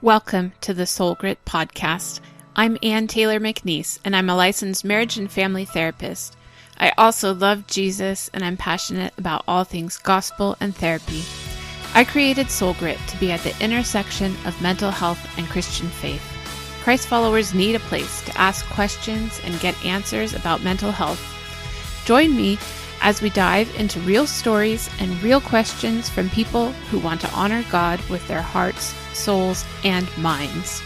Welcome to the Soul Grit Podcast. I'm Ann Taylor McNeese, and I'm a licensed marriage and family therapist. I also love Jesus, and I'm passionate about all things gospel and therapy. I created Soul Grit to be at the intersection of mental health and Christian faith. Christ followers need a place to ask questions and get answers about mental health. Join me as we dive into real stories and real questions from people who want to honor God with their hearts, souls, and minds.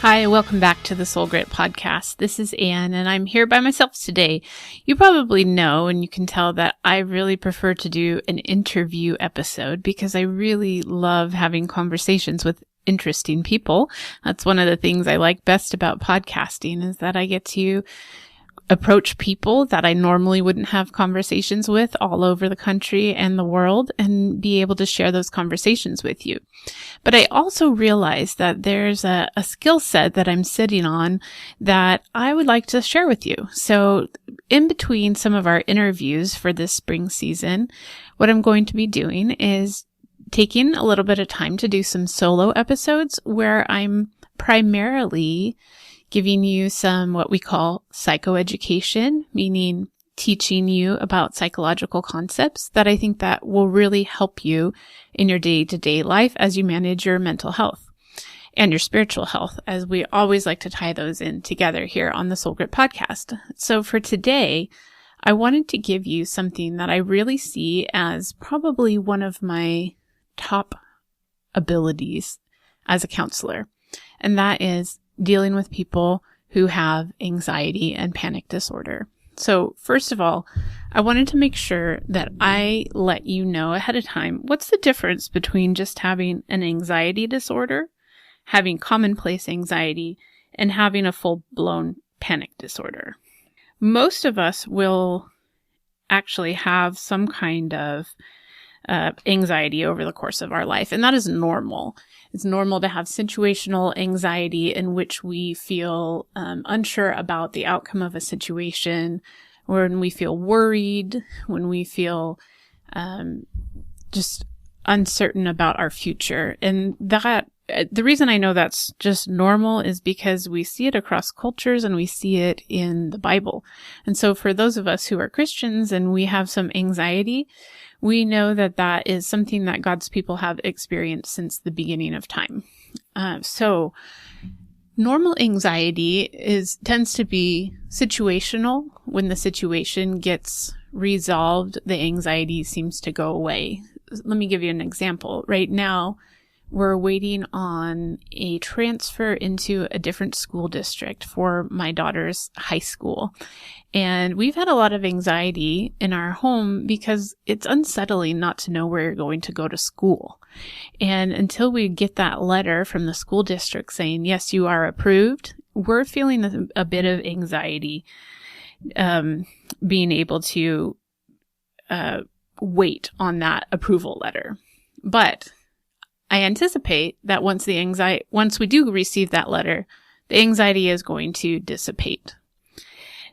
Hi, welcome back to the Soul Grit Podcast. This is Anne, and I'm here by myself today. You probably know, and you can tell that I really prefer to do an interview episode because I really love having conversations with interesting people. That's one of the things I like best about podcasting is that I get to approach people that I normally wouldn't have conversations with all over the country and the world and be able to share those conversations with you. But I also realize that there's a skill set that I'm sitting on that I would like to share with you. So in between some of our interviews for this spring season, what I'm going to be doing is taking a little bit of time to do some solo episodes where I'm primarily giving you some what we call psychoeducation, meaning teaching you about psychological concepts that I think that will really help you in your day-to-day life as you manage your mental health and your spiritual health, as we always like to tie those in together here on the Soul Grit Podcast. So for today, I wanted to give you something that I really see as probably one of my top abilities as a counselor, and that is dealing with people who have anxiety and panic disorder. So first of all, I wanted to make sure that I let you know ahead of time what's the difference between just having an anxiety disorder, having commonplace anxiety, and having a full-blown panic disorder. Most of us will actually have some kind of anxiety over the course of our life, and that is normal. It's normal to have situational anxiety in which we feel unsure about the outcome of a situation, when we feel worried, when we feel just uncertain about our future. And that the reason I know that's just normal is because we see it across cultures and we see it in the Bible. And so for those of us who are Christians and we have some anxiety, we know that that is something that God's people have experienced since the beginning of time. So normal anxiety tends to be situational. When the situation gets resolved, the anxiety seems to go away. Let me give you an example. Right now, we're waiting on a transfer into a different school district for my daughter's high school. And we've had a lot of anxiety in our home because it's unsettling not to know where you're going to go to school. And until we get that letter from the school district saying, yes, you are approved, we're feeling a bit of anxiety, being able to wait on that approval letter. But I anticipate that once we do receive that letter, the anxiety is going to dissipate.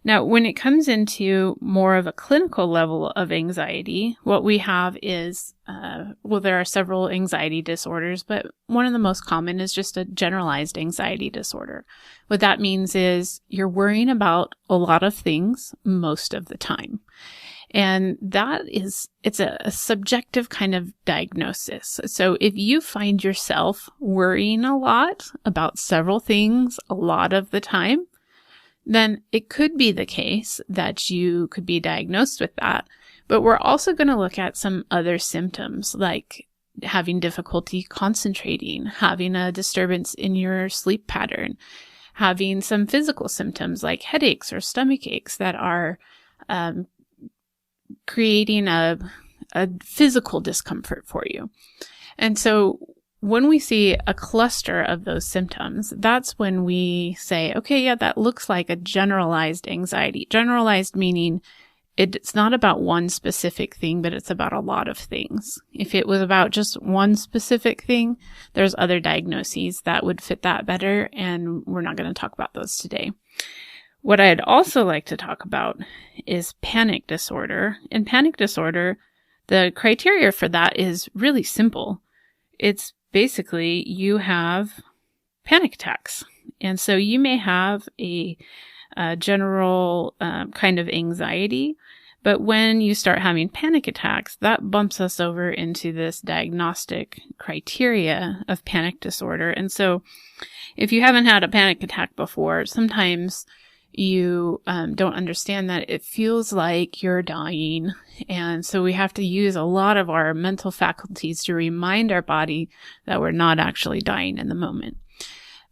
Now, when it comes into more of a clinical level of anxiety, what we have is, there are several anxiety disorders, but one of the most common is just a generalized anxiety disorder. What that means is you're worrying about a lot of things most of the time. And it's a subjective kind of diagnosis. So if you find yourself worrying a lot about several things a lot of the time, then it could be the case that you could be diagnosed with that. But we're also going to look at some other symptoms like having difficulty concentrating, having a disturbance in your sleep pattern, having some physical symptoms like headaches or stomach aches that are creating a physical discomfort for you. And so when we see a cluster of those symptoms, that's when we say, okay, yeah, that looks like a generalized anxiety. Generalized meaning it's not about one specific thing, but it's about a lot of things. If it was about just one specific thing, there's other diagnoses that would fit that better, and we're not going to talk about those today. What I'd also like to talk about is panic disorder. In panic disorder, the criteria for that is really simple. It's basically you have panic attacks. And so you may have a general kind of anxiety, but when you start having panic attacks, that bumps us over into this diagnostic criteria of panic disorder. And so if you haven't had a panic attack before, sometimes you don't understand that it feels like you're dying. And so we have to use a lot of our mental faculties to remind our body that we're not actually dying in the moment.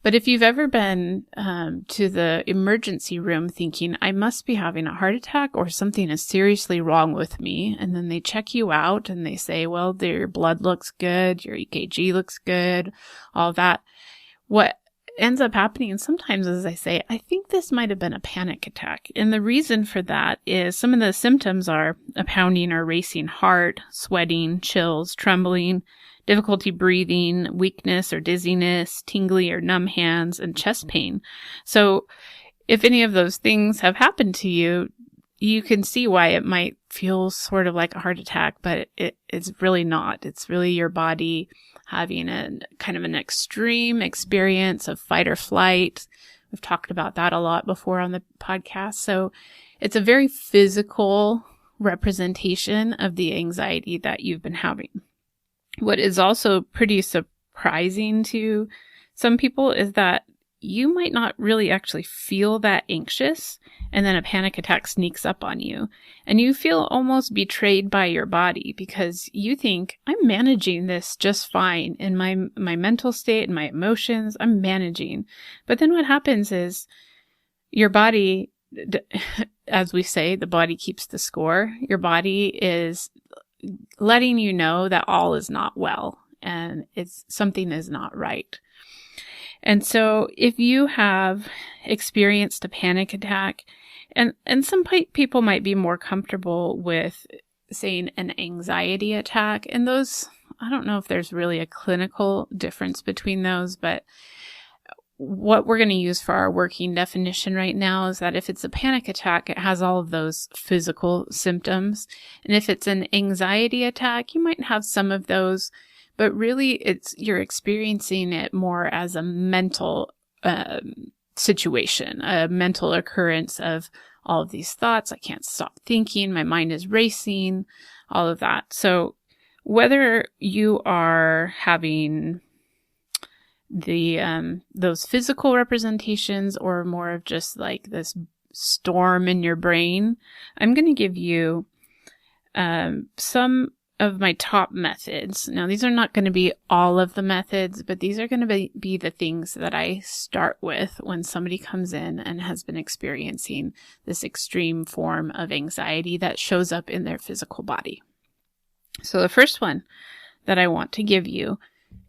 But if you've ever been to the emergency room thinking, I must be having a heart attack or something is seriously wrong with me, and then they check you out and they say, well, your blood looks good, your EKG looks good, all that, what ends up happening sometimes is I say, I think this might have been a panic attack. And the reason for that is some of the symptoms are a pounding or racing heart, sweating, chills, trembling, difficulty breathing, weakness or dizziness, tingly or numb hands, and chest pain. So if any of those things have happened to you, you can see why it might feel sort of like a heart attack, but it's really not. It's really your body having a kind of an extreme experience of fight or flight. We've talked about that a lot before on the podcast. So it's a very physical representation of the anxiety that you've been having. What is also pretty surprising to some people is that you might not really actually feel that anxious, and then a panic attack sneaks up on you, and you feel almost betrayed by your body because you think, I'm managing this just fine in my mental state and my emotions, I'm managing. But then what happens is your body, as we say, the body keeps the score. Your body is letting you know that all is not well and something is not right. And so if you have experienced a panic attack, and some people might be more comfortable with saying an anxiety attack, and those, I don't know if there's really a clinical difference between those, but what we're going to use for our working definition right now is that if it's a panic attack, it has all of those physical symptoms. And if it's an anxiety attack, you might have some of those, but really you're experiencing it more as a mental situation, a mental occurrence of all of these thoughts. I can't stop thinking. My mind is racing, all of that. So whether you are having those physical representations or more of just like this storm in your brain, I'm going to give you some of my top methods. Now, these are not going to be all of the methods, but these are going to be the things that I start with when somebody comes in and has been experiencing this extreme form of anxiety that shows up in their physical body. So the first one that I want to give you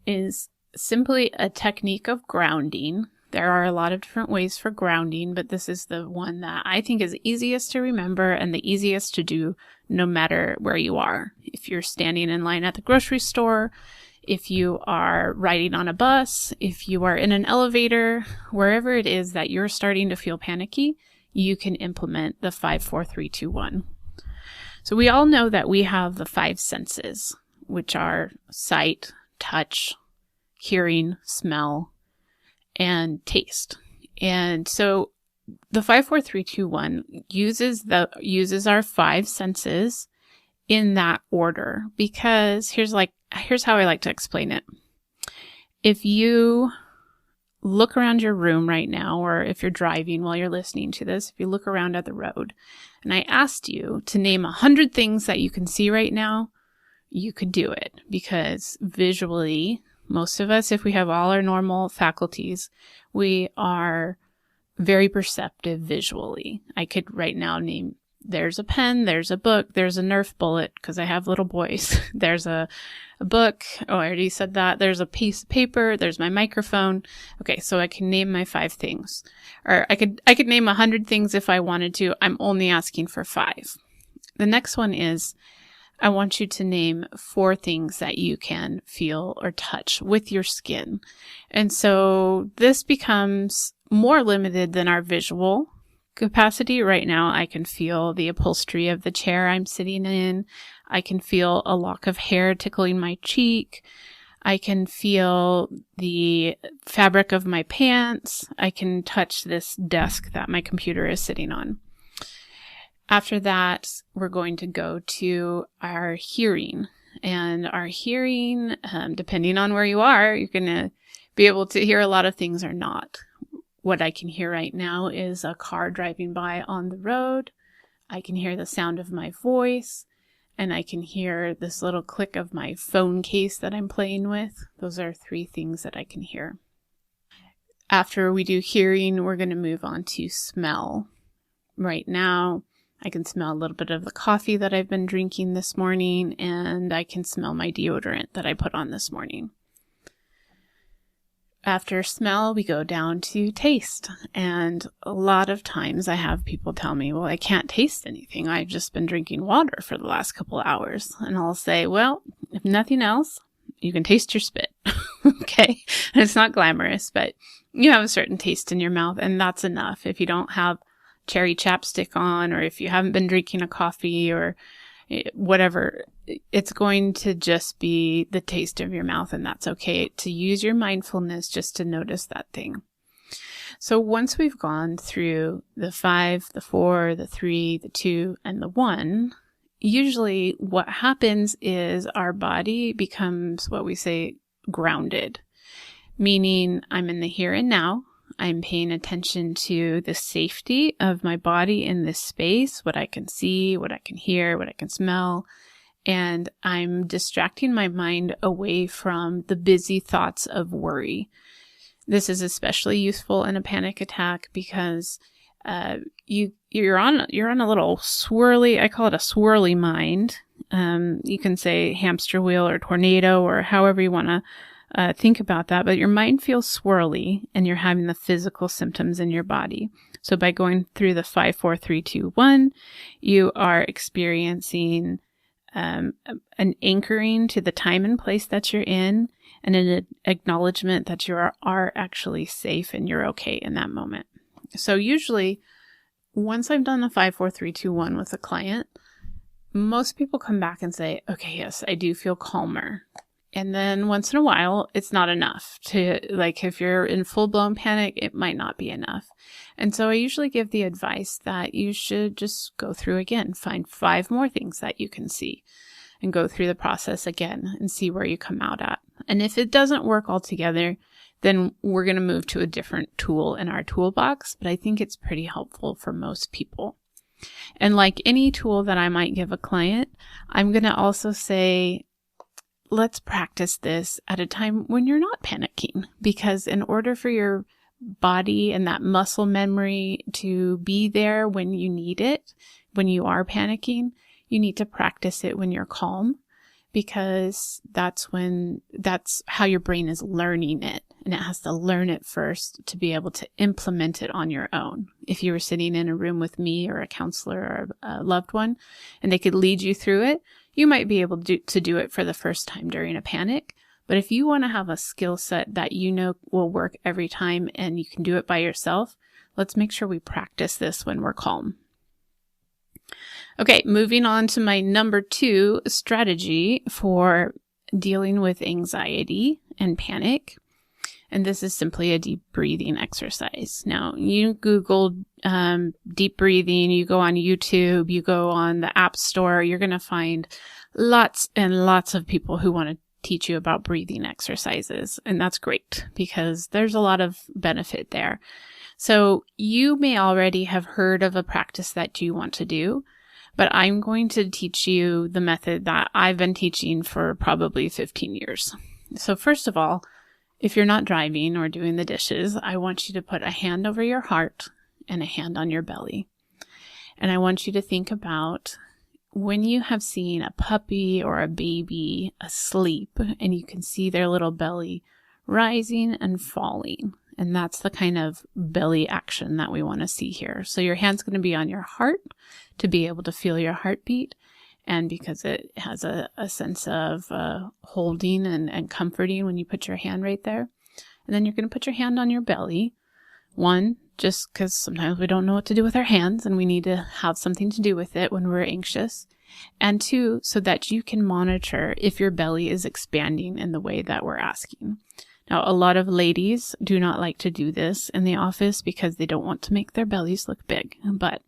is simply a technique of grounding. There are a lot of different ways for grounding, but this is the one that I think is easiest to remember and the easiest to do no matter where you are. If you're standing in line at the grocery store, if you are riding on a bus, if you are in an elevator, wherever it is that you're starting to feel panicky, you can implement the 5, 4, 3, 2, 1. So we all know that we have the 5 senses, which are sight, touch, hearing, smell, and taste. And so the 5, 4, 3, 2, 1 uses our 5 senses in that order, because here's how I like to explain it. If you look around your room right now, or if you're driving while you're listening to this, if you look around at the road and I asked you to name 100 things that you can see right now, you could do it, because visually, most of us, if we have all our normal faculties, we are very perceptive visually. I could right now name, there's a pen, there's a book, there's a Nerf bullet, because I have little boys. There's a book. Oh, I already said that. There's a piece of paper. There's my microphone. Okay, so I can name my 5 things. Or I could name 100 things if I wanted to. I'm only asking for 5. The next one is, I want you to name 4 things that you can feel or touch with your skin. And so this becomes more limited than our visual, capacity. Right now, I can feel the upholstery of the chair I'm sitting in. I can feel a lock of hair tickling my cheek. I can feel the fabric of my pants. I can touch this desk that my computer is sitting on. After that, we're going to go to our hearing. And our hearing, depending on where you are, you're going to be able to hear a lot of things or not. What I can hear right now is a car driving by on the road. I can hear the sound of my voice. And I can hear this little click of my phone case that I'm playing with. Those are 3 things that I can hear. After we do hearing, we're going to move on to smell. Right now, I can smell a little bit of the coffee that I've been drinking this morning, and I can smell my deodorant that I put on this morning. After smell, we go down to taste. And a lot of times I have people tell me, well, I can't taste anything. I've just been drinking water for the last couple of hours. And I'll say, well, if nothing else, you can taste your spit. Okay. And it's not glamorous, but you have a certain taste in your mouth, and that's enough. If you don't have cherry chapstick on, or if you haven't been drinking a coffee or whatever, it's going to just be the taste of your mouth, and that's okay. To use your mindfulness just to notice that thing. So once we've gone through the 5, the 4, the 3, the 2, and the 1, usually what happens is our body becomes what we say grounded, meaning I'm in the here and now. I'm paying attention to the safety of my body in this space, what I can see, what I can hear, what I can smell, and I'm distracting my mind away from the busy thoughts of worry. This is especially useful in a panic attack because you're on a little swirly, I call it a swirly mind. You can say hamster wheel or tornado or however you want to think about that, but your mind feels swirly and you're having the physical symptoms in your body. So by going through the 5, 4, 3, 2, 1, you are experiencing an anchoring to the time and place that you're in, and an acknowledgement that you are actually safe and you're okay in that moment. So usually, once I've done the 5, 4, 3, 2, 1 with a client, most people come back and say, okay, yes, I do feel calmer. And then once in a while, it's not enough to, like, if you're in full-blown panic, it might not be enough. And so I usually give the advice that you should just go through again, find 5 more things that you can see and go through the process again and see where you come out at. And if it doesn't work altogether, then we're going to move to a different tool in our toolbox. But I think it's pretty helpful for most people. And like any tool that I might give a client, I'm going to also say, let's practice this at a time when you're not panicking, because in order for your body and that muscle memory to be there when you need it, when you are panicking, you need to practice it when you're calm, because that's how your brain is learning it, and it has to learn it first to be able to implement it on your own. If you were sitting in a room with me or a counselor or a loved one and they could lead you through it, you might be able to do it for the first time during a panic. But if you want to have a skill set that you know will work every time and you can do it by yourself, let's make sure we practice this when we're calm. Okay, moving on to my number 2 strategy for dealing with anxiety and panic. And this is simply a deep breathing exercise. Now, you Google deep breathing, you go on YouTube, you go on the App Store, you're going to find lots and lots of people who want to teach you about breathing exercises. And that's great because there's a lot of benefit there. So you may already have heard of a practice that you want to do, but I'm going to teach you the method that I've been teaching for probably 15 years. So first of all, if you're not driving or doing the dishes, I want you to put a hand over your heart and a hand on your belly. And I want you to think about when you have seen a puppy or a baby asleep and you can see their little belly rising and falling. And that's the kind of belly action that we want to see here. So your hand's going to be on your heart to be able to feel your heartbeat. And because it has a sense of holding and comforting when you put your hand right there. And then you're going to put your hand on your belly. 1, just because sometimes we don't know what to do with our hands and we need to have something to do with it when we're anxious. And 2, so that you can monitor if your belly is expanding in the way that we're asking. Now, a lot of ladies do not like to do this in the office because they don't want to make their bellies look big. But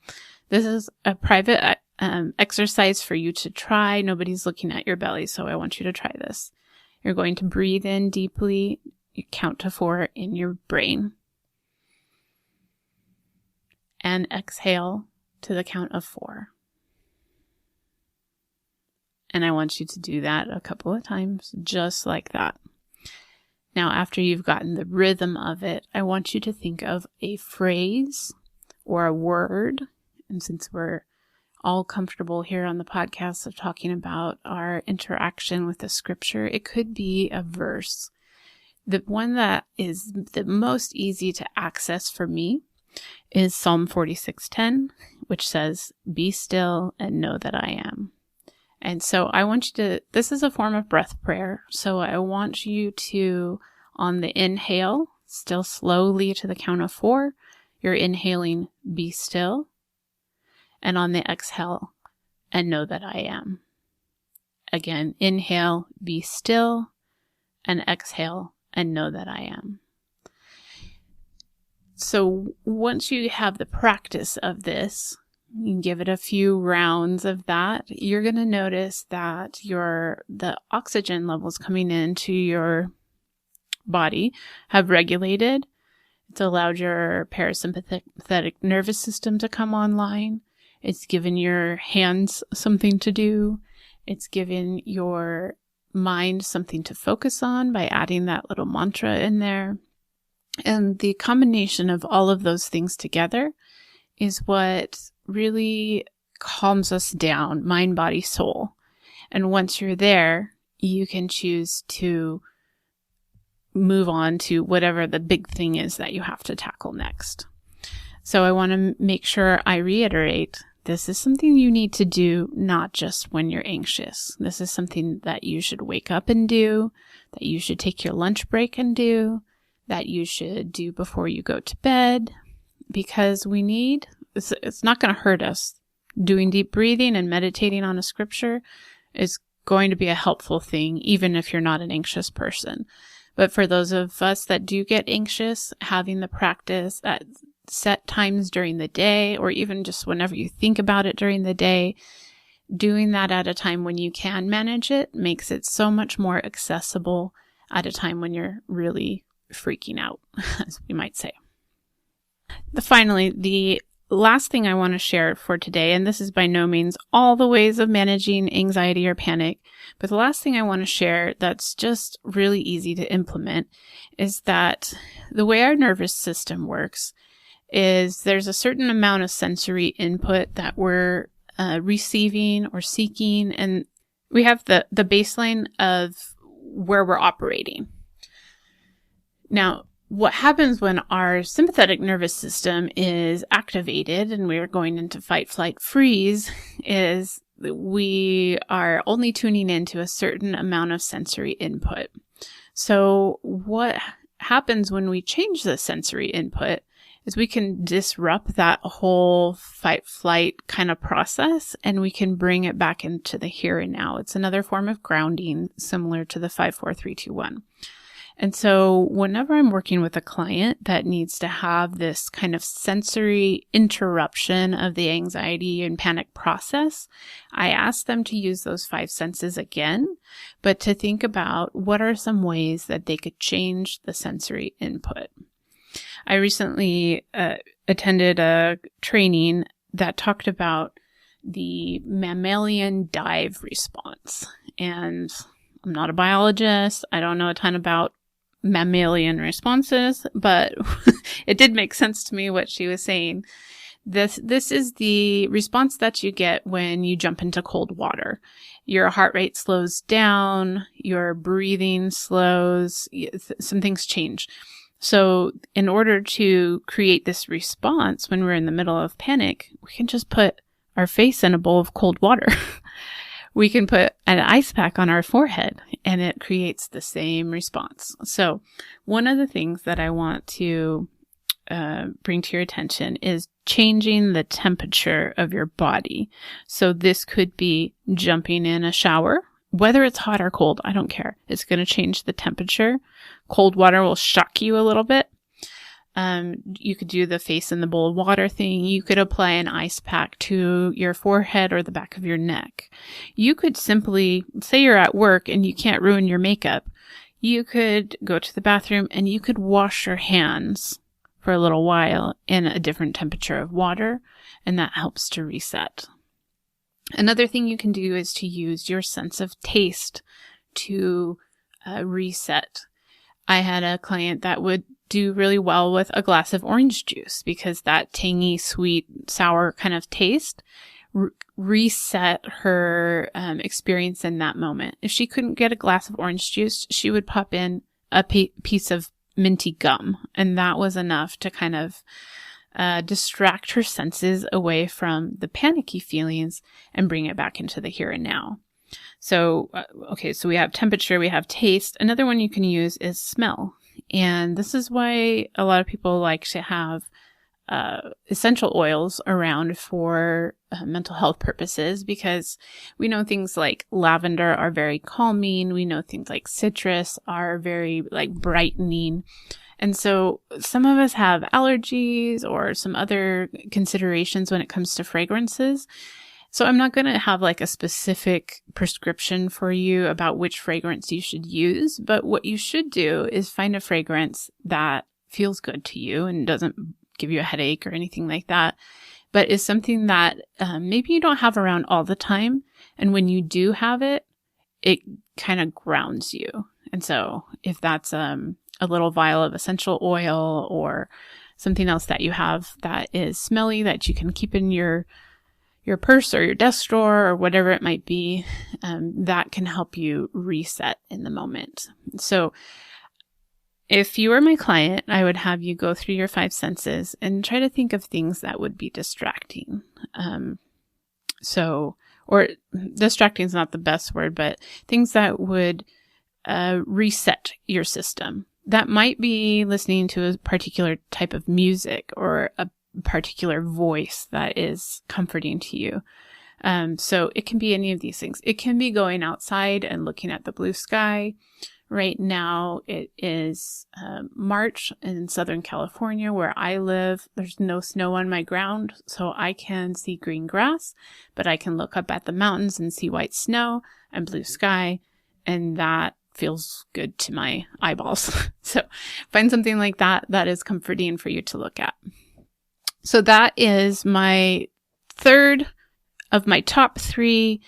this is a private exercise for you to try. Nobody's looking at your belly, so I want you to try this. You're going to breathe in deeply. You count to 4 in your brain. And exhale to the count of 4. And I want you to do that a couple of times, just like that. Now, after you've gotten the rhythm of it, I want you to think of a phrase or a word. And since we're all comfortable here on the podcast of talking about our interaction with the scripture, it could be a verse. The one that is the most easy to access for me is Psalm 46:10, which says, "Be still and know that I am." And so I want you to, this is a form of breath prayer. So I want you to, on the inhale, still slowly to the count of 4, you're inhaling, "Be still." And on the exhale, "and know that I am." Again, inhale, "Be still," and exhale, "and know that I am." So once you have the practice of this, you can give it a few rounds of that, you're going to notice that the oxygen levels coming into your body have regulated. It's allowed your parasympathetic nervous system to come online. It's given your hands something to do. It's given your mind something to focus on by adding that little mantra in there. And the combination of all of those things together is what really calms us down, mind, body, soul. And once you're there, you can choose to move on to whatever the big thing is that you have to tackle next. So I want to make sure I reiterate, this is something you need to do not just when you're anxious. This is something that you should wake up and do, that you should take your lunch break and do, that you should do before you go to bed, because it's not going to hurt us. Doing deep breathing and meditating on a scripture is going to be a helpful thing, even if you're not an anxious person. But for those of us that do get anxious, having the practice at set times during the day, or even just whenever you think about it during the day, doing that at a time when you can manage it makes it so much more accessible at a time when you're really freaking out, as we might say. Finally, the last thing I want to share for today, and this is by no means all the ways of managing anxiety or panic, but the last thing I want to share that's just really easy to implement is that the way our nervous system works is there's a certain amount of sensory input that we're receiving or seeking, and we have the baseline of where we're operating. Now, what happens when our sympathetic nervous system is activated and we're going into fight, flight, freeze is we are only tuning into a certain amount of sensory input. So what happens when we change the sensory input is we can disrupt that whole fight, flight kind of process, and we can bring it back into the here and now. It's another form of grounding, similar to the 5, 4, 3, 2, 1. And so whenever I'm working with a client that needs to have this kind of sensory interruption of the anxiety and panic process, I ask them to use those 5 senses again, but to think about what are some ways that they could change the sensory input. I recently attended a training that talked about the mammalian dive response. And I'm not a biologist. I don't know a ton about mammalian responses, but it did make sense to me what she was saying. This is the response that you get when you jump into cold water. Your heart rate slows down, your breathing slows, some things change. So in order to create this response when we're in the middle of panic, we can just put our face in a bowl of cold water. We can put an ice pack on our forehead and it creates the same response. So one of the things that I want to bring to your attention is changing the temperature of your body. So this could be jumping in a shower, whether it's hot or cold, I don't care. It's going to change the temperature. Cold water will shock you a little bit. You could do the face in the bowl of water thing. You could apply an ice pack to your forehead or the back of your neck. You could simply, say you're at work and you can't ruin your makeup. You could go to the bathroom and you could wash your hands for a little while in a different temperature of water, and that helps to reset. Another thing you can do is to use your sense of taste to reset. I had a client that would do really well with a glass of orange juice because that tangy, sweet, sour kind of taste reset her experience in that moment. If she couldn't get a glass of orange juice, she would pop in a piece of minty gum, and that was enough to kind of distract her senses away from the panicky feelings and bring it back into the here and now. So, so we have temperature, we have taste. Another one you can use is smell. And this is why a lot of people like to have essential oils around for mental health purposes, because we know things like lavender are very calming. We know things like citrus are very brightening. And so some of us have allergies or some other considerations when it comes to fragrances. So I'm not going to have a specific prescription for you about which fragrance you should use, but what you should do is find a fragrance that feels good to you and doesn't give you a headache or anything like that, but is something that maybe you don't have around all the time. And when you do have it, it kind of grounds you. And so if that's a little vial of essential oil or something else that you have that is smelly that you can keep in your purse or your desk drawer or whatever it might be, that can help you reset in the moment. So if you were my client, I would have you go through your 5 senses and try to think of things that would be distracting. Or distracting is not the best word, but things that would reset your system. That might be listening to a particular type of music or a particular voice that is comforting to you. So it can be any of these things. It can be going outside and looking at the blue sky. Right now it is March in Southern California where I live. There's no snow on my ground, so I can see green grass, but I can look up at the mountains and see white snow and blue sky, and that feels good to my eyeballs. So find something like that that is comforting for you to look at. So that is my third of my top 3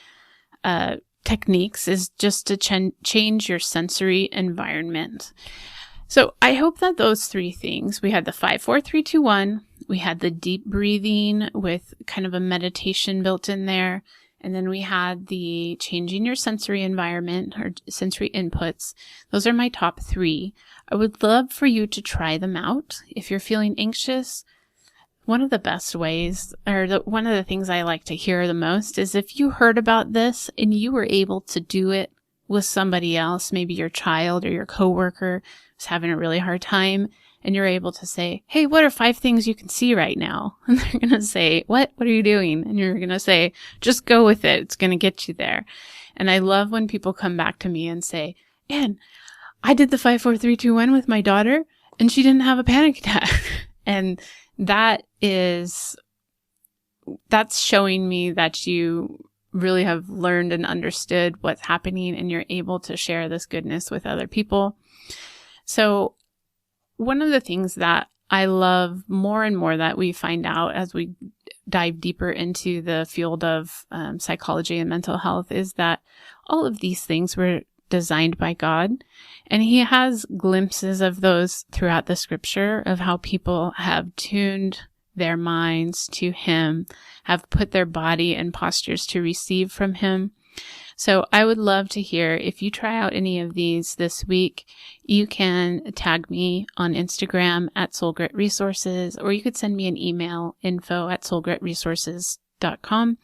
techniques, is just to change your sensory environment. So I hope that those 3 things, we had the 5, 4, 3, 2, 1, we had the deep breathing with kind of a meditation built in there, and then we had the changing your sensory environment or sensory inputs. Those are my top 3. I would love for you to try them out. If you're feeling anxious, one of the best ways, or one of the things I like to hear the most, is if you heard about this and you were able to do it with somebody else, maybe your child or your coworker is having a really hard time, and you're able to say, hey, what are 5 things you can see right now? And they're going to say, what are you doing? And you're going to say, just go with it. It's going to get you there. And I love when people come back to me and say, Ann, I did the 5, 4, 3, 2, 1 with my daughter and she didn't have a panic attack. And that's showing me that you really have learned and understood what's happening and you're able to share this goodness with other people. So one of the things that I love more and more that we find out as we dive deeper into the field of psychology and mental health is that all of these things were designed by God. And he has glimpses of those throughout the scripture of how people have tuned their minds to him, have put their body in postures to receive from him. So I would love to hear if you try out any of these this week. You can tag me on Instagram at soulgritresources, or you could send me an email, info@soulgritresources.com.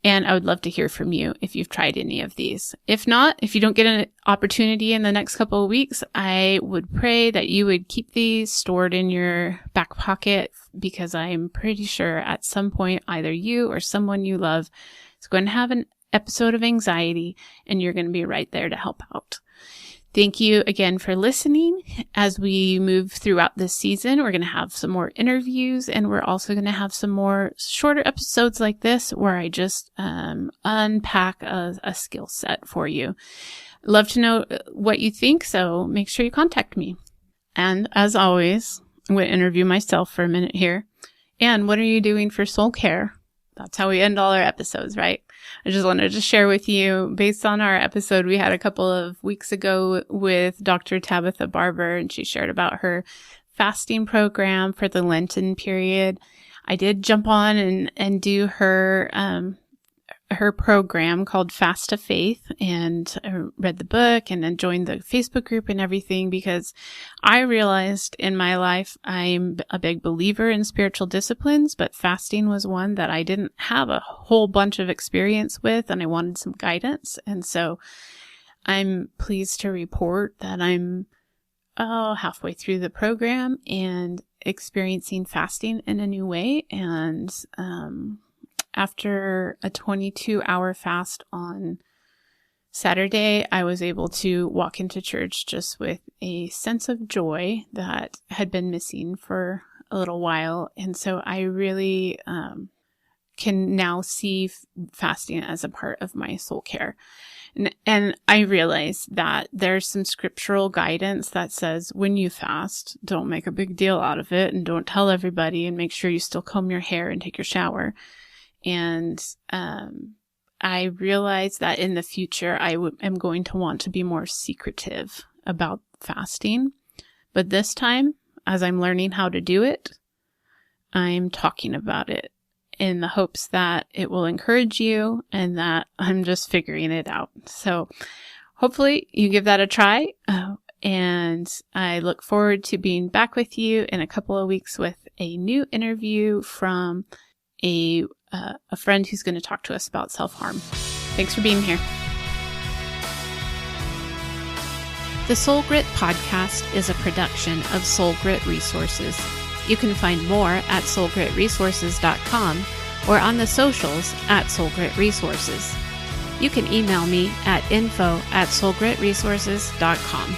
And I would love to hear from you if you've tried any of these. If not, if you don't get an opportunity in the next couple of weeks, I would pray that you would keep these stored in your back pocket, because I'm pretty sure at some point, either you or someone you love is going to have an episode of anxiety, and you're going to be right there to help out. Thank you again for listening. As we move throughout this season, we're going to have some more interviews, and we're also going to have some more shorter episodes like this where I just unpack a skill set for you. Love to know what you think, so make sure you contact me. And as always, I'm going to interview myself for a minute here. And what are you doing for soul care? That's how we end all our episodes, right? I just wanted to share with you, based on our episode we had a couple of weeks ago with Dr. Tabitha Barber, and she shared about her fasting program for the Lenten period. I did jump on and do her program called Fast to Faith, and I read the book and then joined the Facebook group and everything, because I realized in my life I'm a big believer in spiritual disciplines, but fasting was one that I didn't have a whole bunch of experience with, and I wanted some guidance. And so I'm pleased to report that I'm halfway through the program and experiencing fasting in a new way. And after a 22-hour fast on Saturday, I was able to walk into church just with a sense of joy that had been missing for a little while. And so I really can now see fasting as a part of my soul care. And I realize that there's some scriptural guidance that says when you fast, don't make a big deal out of it and don't tell everybody, and make sure you still comb your hair and take your shower. And I realize that in the future, I am going to want to be more secretive about fasting. But this time, as I'm learning how to do it, I'm talking about it in the hopes that it will encourage you and that I'm just figuring it out. So hopefully you give that a try. And I look forward to being back with you in a couple of weeks with a new interview from a friend who's going to talk to us about self-harm. Thanks for being here. The Soul Grit podcast is a production of Soul Grit Resources. You can find more at soulgritresources.com or on the socials at Soul Grit Resources. You can email me at info@soulgritresources.com.